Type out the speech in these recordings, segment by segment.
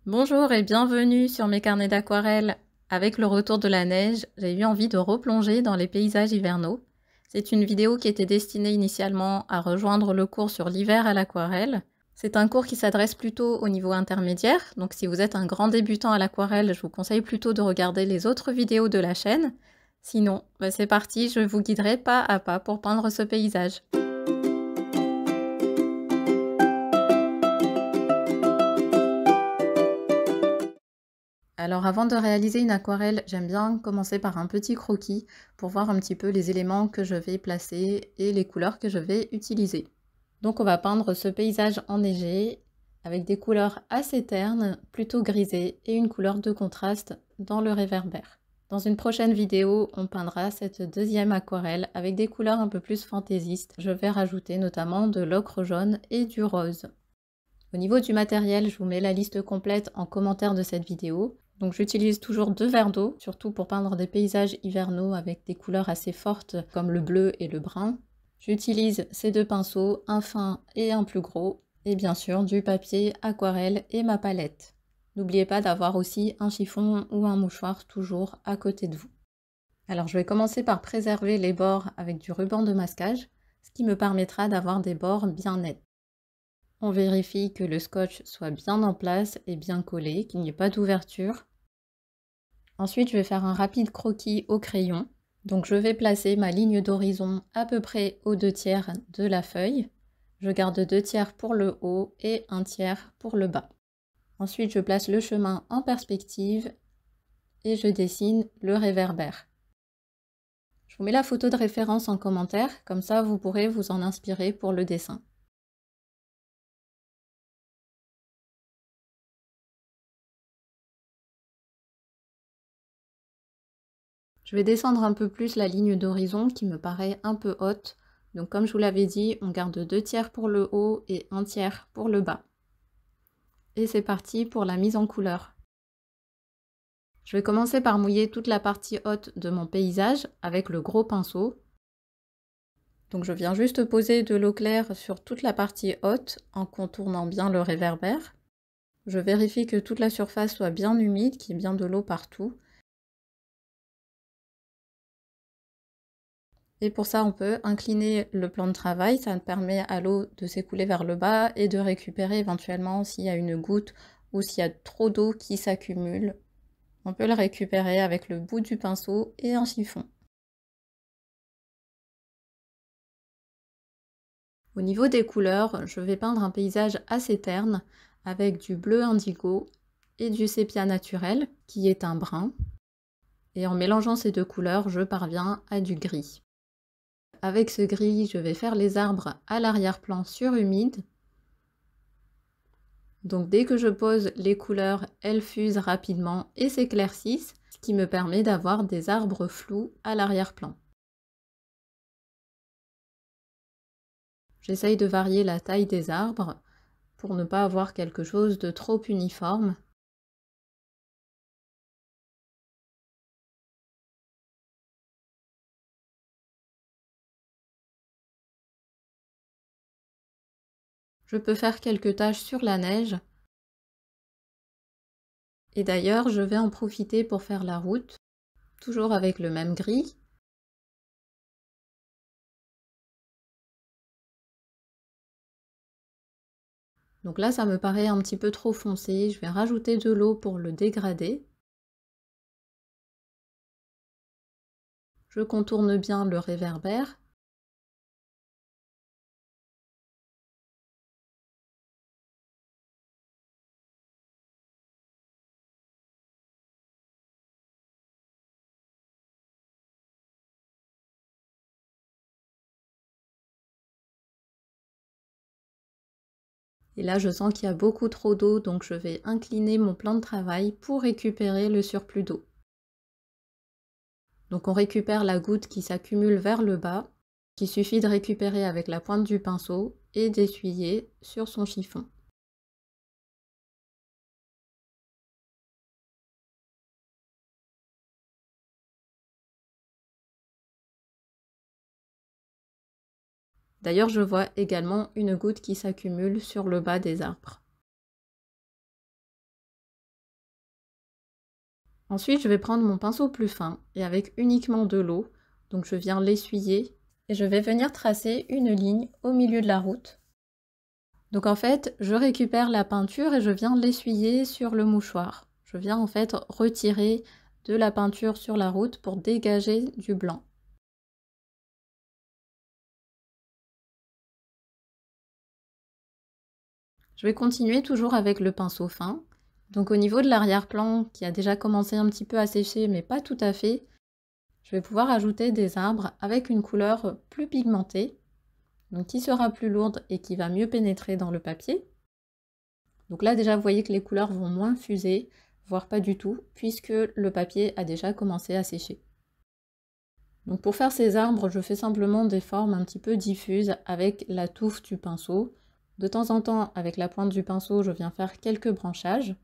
Bonjour et bienvenue sur mes carnets d'aquarelle. Avec le retour de la neige, j'ai eu envie de replonger dans les paysages hivernaux. C'est une vidéo qui était destinée initialement à rejoindre le cours sur l'hiver à l'aquarelle. C'est un cours qui s'adresse plutôt au niveau intermédiaire, donc si vous êtes un grand débutant à l'aquarelle, je vous conseille plutôt de regarder les autres vidéos de la chaîne. Sinon, c'est parti, je vous guiderai pas à pas pour peindre ce paysage. Alors avant de réaliser une aquarelle, j'aime bien commencer par un petit croquis pour voir un petit peu les éléments que je vais placer et les couleurs que je vais utiliser. Donc on va peindre ce paysage enneigé avec des couleurs assez ternes, plutôt grisées et une couleur de contraste dans le réverbère. Dans une prochaine vidéo, on peindra cette deuxième aquarelle avec des couleurs un peu plus fantaisistes. Je vais rajouter notamment de l'ocre jaune et du rose. Au niveau du matériel, je vous mets la liste complète en commentaire de cette vidéo. Donc j'utilise toujours 2 verres d'eau, surtout pour peindre des paysages hivernaux avec des couleurs assez fortes comme le bleu et le brun. J'utilise ces 2 pinceaux, un fin et un plus gros, et bien sûr du papier, aquarelle et ma palette. N'oubliez pas d'avoir aussi un chiffon ou un mouchoir toujours à côté de vous. Alors je vais commencer par préserver les bords avec du ruban de masquage, ce qui me permettra d'avoir des bords bien nets. On vérifie que le scotch soit bien en place et bien collé, qu'il n'y ait pas d'ouverture. Ensuite, je vais faire un rapide croquis au crayon. Donc je vais placer ma ligne d'horizon à peu près aux 2/3 de la feuille. Je garde 2/3 pour le haut et 1/3 pour le bas. Ensuite, je place le chemin en perspective et je dessine le réverbère. Je vous mets la photo de référence en commentaire, comme ça vous pourrez vous en inspirer pour le dessin. Je vais descendre un peu plus la ligne d'horizon qui me paraît un peu haute. Donc comme je vous l'avais dit, on garde 2/3 pour le haut et 1/3 pour le bas. Et c'est parti pour la mise en couleur. Je vais commencer par mouiller toute la partie haute de mon paysage avec le gros pinceau. Donc je viens juste poser de l'eau claire sur toute la partie haute en contournant bien le réverbère. Je vérifie que toute la surface soit bien humide, qu'il y ait bien de l'eau partout. Et pour ça, on peut incliner le plan de travail, ça permet à l'eau de s'écouler vers le bas et de récupérer éventuellement s'il y a une goutte ou s'il y a trop d'eau qui s'accumule. On peut le récupérer avec le bout du pinceau et un chiffon. Au niveau des couleurs, je vais peindre un paysage assez terne avec du bleu indigo et du sépia naturel qui est un brun. Et en mélangeant ces deux couleurs, je parviens à du gris. Avec ce gris, je vais faire les arbres à l'arrière-plan sur humide. Donc dès que je pose les couleurs, elles fusent rapidement et s'éclaircissent, ce qui me permet d'avoir des arbres flous à l'arrière-plan. J'essaye de varier la taille des arbres pour ne pas avoir quelque chose de trop uniforme. Je peux faire quelques taches sur la neige. Et d'ailleurs, je vais en profiter pour faire la route, toujours avec le même gris. Donc là, ça me paraît un petit peu trop foncé. Je vais rajouter de l'eau pour le dégrader. Je contourne bien le réverbère. Et là, je sens qu'il y a beaucoup trop d'eau, donc je vais incliner mon plan de travail pour récupérer le surplus d'eau. Donc on récupère la goutte qui s'accumule vers le bas, qu'il suffit de récupérer avec la pointe du pinceau et d'essuyer sur son chiffon. D'ailleurs, je vois également une goutte qui s'accumule sur le bas des arbres. Ensuite, je vais prendre mon pinceau plus fin et avec uniquement de l'eau, donc je viens l'essuyer et je vais venir tracer une ligne au milieu de la route. Donc en fait, je récupère la peinture et je viens l'essuyer sur le mouchoir. Je viens en fait retirer de la peinture sur la route pour dégager du blanc. Je vais continuer toujours avec le pinceau fin. Donc au niveau de l'arrière-plan qui a déjà commencé un petit peu à sécher mais pas tout à fait, je vais pouvoir ajouter des arbres avec une couleur plus pigmentée, donc qui sera plus lourde et qui va mieux pénétrer dans le papier. Donc là déjà vous voyez que les couleurs vont moins fuser, voire pas du tout, puisque le papier a déjà commencé à sécher. Donc pour faire ces arbres, je fais simplement des formes un petit peu diffuses avec la touffe du pinceau. De temps en temps, avec la pointe du pinceau, je viens faire quelques branchages.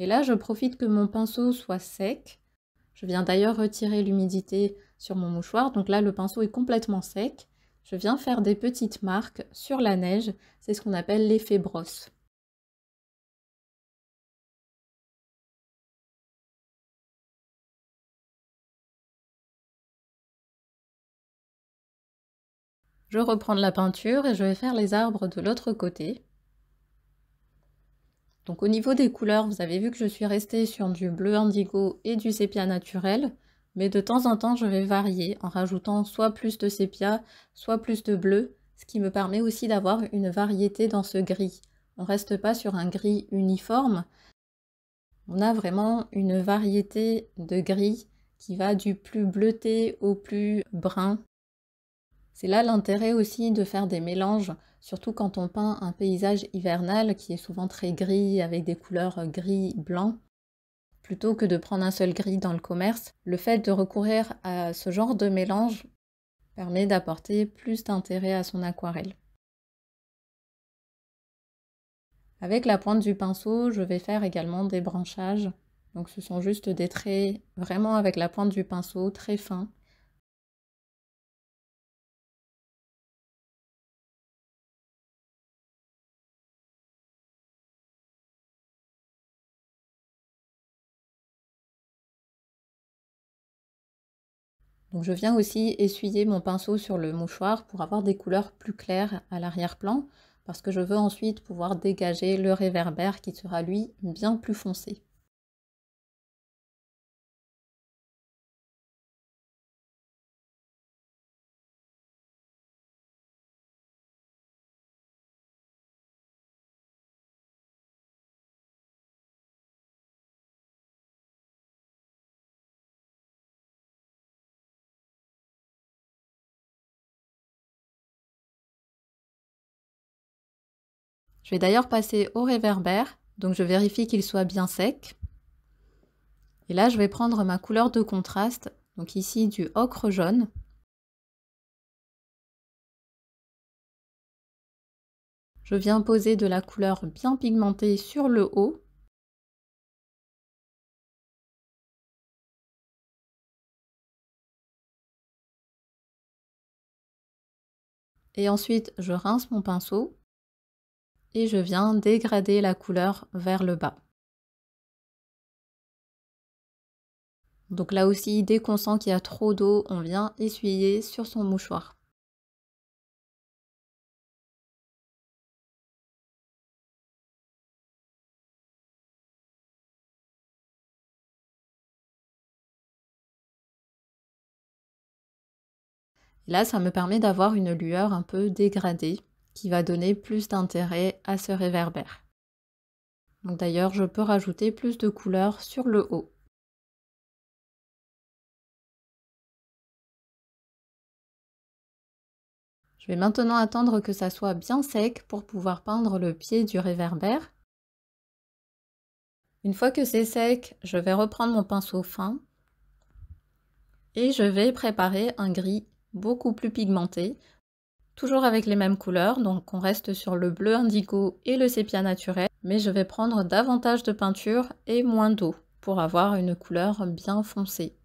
Et là, je profite que mon pinceau soit sec. Je viens d'ailleurs retirer l'humidité sur mon mouchoir, donc là le pinceau est complètement sec. Je viens faire des petites marques sur la neige, c'est ce qu'on appelle l'effet brosse. Je reprends de la peinture et je vais faire les arbres de l'autre côté. Donc au niveau des couleurs, vous avez vu que je suis restée sur du bleu indigo et du sépia naturel, mais de temps en temps je vais varier en rajoutant soit plus de sépia, soit plus de bleu, ce qui me permet aussi d'avoir une variété dans ce gris. On ne reste pas sur un gris uniforme, on a vraiment une variété de gris qui va du plus bleuté au plus brun. C'est là l'intérêt aussi de faire des mélanges, surtout quand on peint un paysage hivernal qui est souvent très gris avec des couleurs gris-blanc. Plutôt que de prendre un seul gris dans le commerce, le fait de recourir à ce genre de mélange permet d'apporter plus d'intérêt à son aquarelle. Avec la pointe du pinceau, je vais faire également des branchages. Donc ce sont juste des traits vraiment avec la pointe du pinceau très fins. Donc je viens aussi essuyer mon pinceau sur le mouchoir pour avoir des couleurs plus claires à l'arrière-plan, parce que je veux ensuite pouvoir dégager le réverbère qui sera lui bien plus foncé. Je vais d'ailleurs passer au réverbère, donc je vérifie qu'il soit bien sec. Et là je vais prendre ma couleur de contraste, donc ici du ocre jaune. Je viens poser de la couleur bien pigmentée sur le haut. Et ensuite je rince mon pinceau et je viens dégrader la couleur vers le bas. Donc là aussi, dès qu'on sent qu'il y a trop d'eau, on vient essuyer sur son mouchoir. Et là, ça me permet d'avoir une lueur un peu dégradée qui va donner plus d'intérêt à ce réverbère. Donc d'ailleurs, je peux rajouter plus de couleurs sur le haut. Je vais maintenant attendre que ça soit bien sec pour pouvoir peindre le pied du réverbère. Une fois que c'est sec, je vais reprendre mon pinceau fin et je vais préparer un gris beaucoup plus pigmenté. Toujours avec les mêmes couleurs, donc on reste sur le bleu indigo et le sépia naturel, mais je vais prendre davantage de peinture et moins d'eau pour avoir une couleur bien foncée.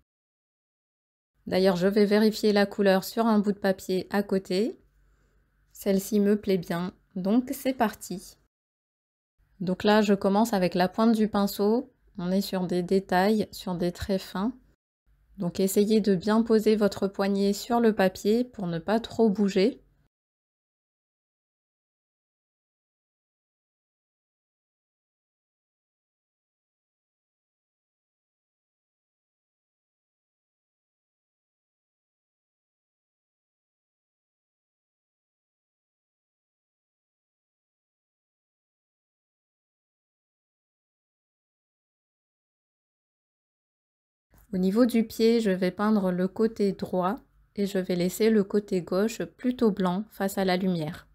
D'ailleurs, je vais vérifier la couleur sur un bout de papier à côté. Celle-ci me plaît bien, donc c'est parti. Donc là, je commence avec la pointe du pinceau. On est sur des détails, sur des traits fins. Donc essayez de bien poser votre poignet sur le papier pour ne pas trop bouger. Au niveau du pied, je vais peindre le côté droit et je vais laisser le côté gauche plutôt blanc face à la lumière.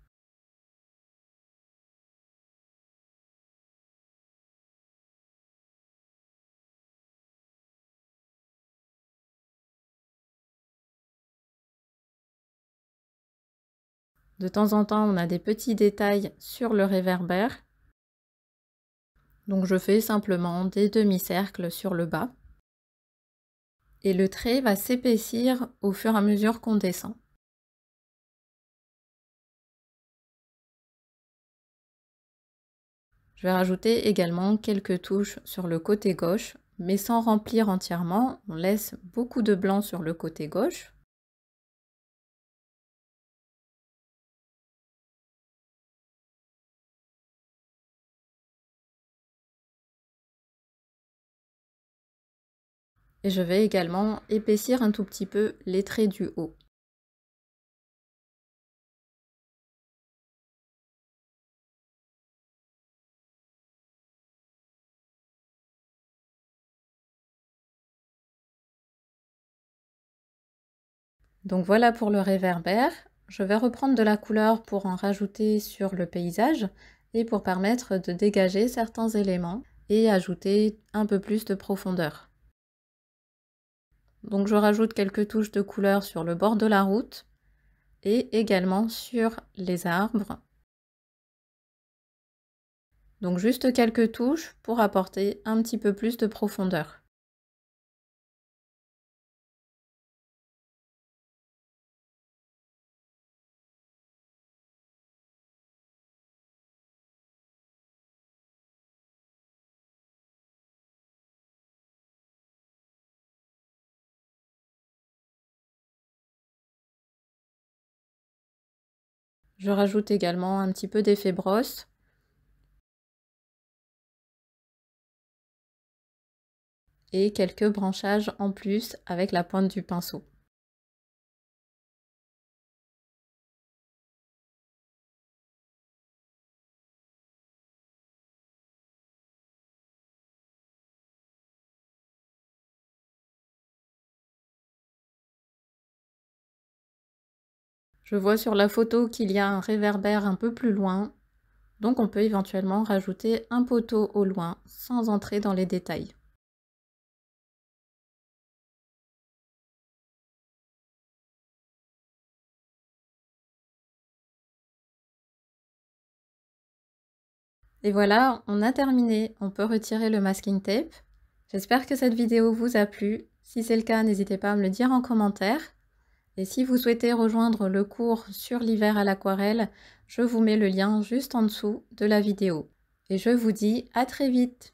De temps en temps, on a des petits détails sur le réverbère. Donc je fais simplement des demi-cercles sur le bas. Et le trait va s'épaissir au fur et à mesure qu'on descend. Je vais rajouter également quelques touches sur le côté gauche, mais sans remplir entièrement. On laisse beaucoup de blanc sur le côté gauche. Et je vais également épaissir un tout petit peu les traits du haut. Donc voilà pour le réverbère. Je vais reprendre de la couleur pour en rajouter sur le paysage et pour permettre de dégager certains éléments et ajouter un peu plus de profondeur. Donc je rajoute quelques touches de couleur sur le bord de la route et également sur les arbres. Donc juste quelques touches pour apporter un petit peu plus de profondeur. Je rajoute également un petit peu d'effet brosse. Et quelques branchages en plus avec la pointe du pinceau. Je vois sur la photo qu'il y a un réverbère un peu plus loin, donc on peut éventuellement rajouter un poteau au loin sans entrer dans les détails. Et voilà, on a terminé. On peut retirer le masking tape. J'espère que cette vidéo vous a plu. Si c'est le cas, n'hésitez pas à me le dire en commentaire. Et si vous souhaitez rejoindre le cours sur l'hiver à l'aquarelle, je vous mets le lien juste en dessous de la vidéo. Et je vous dis à très vite!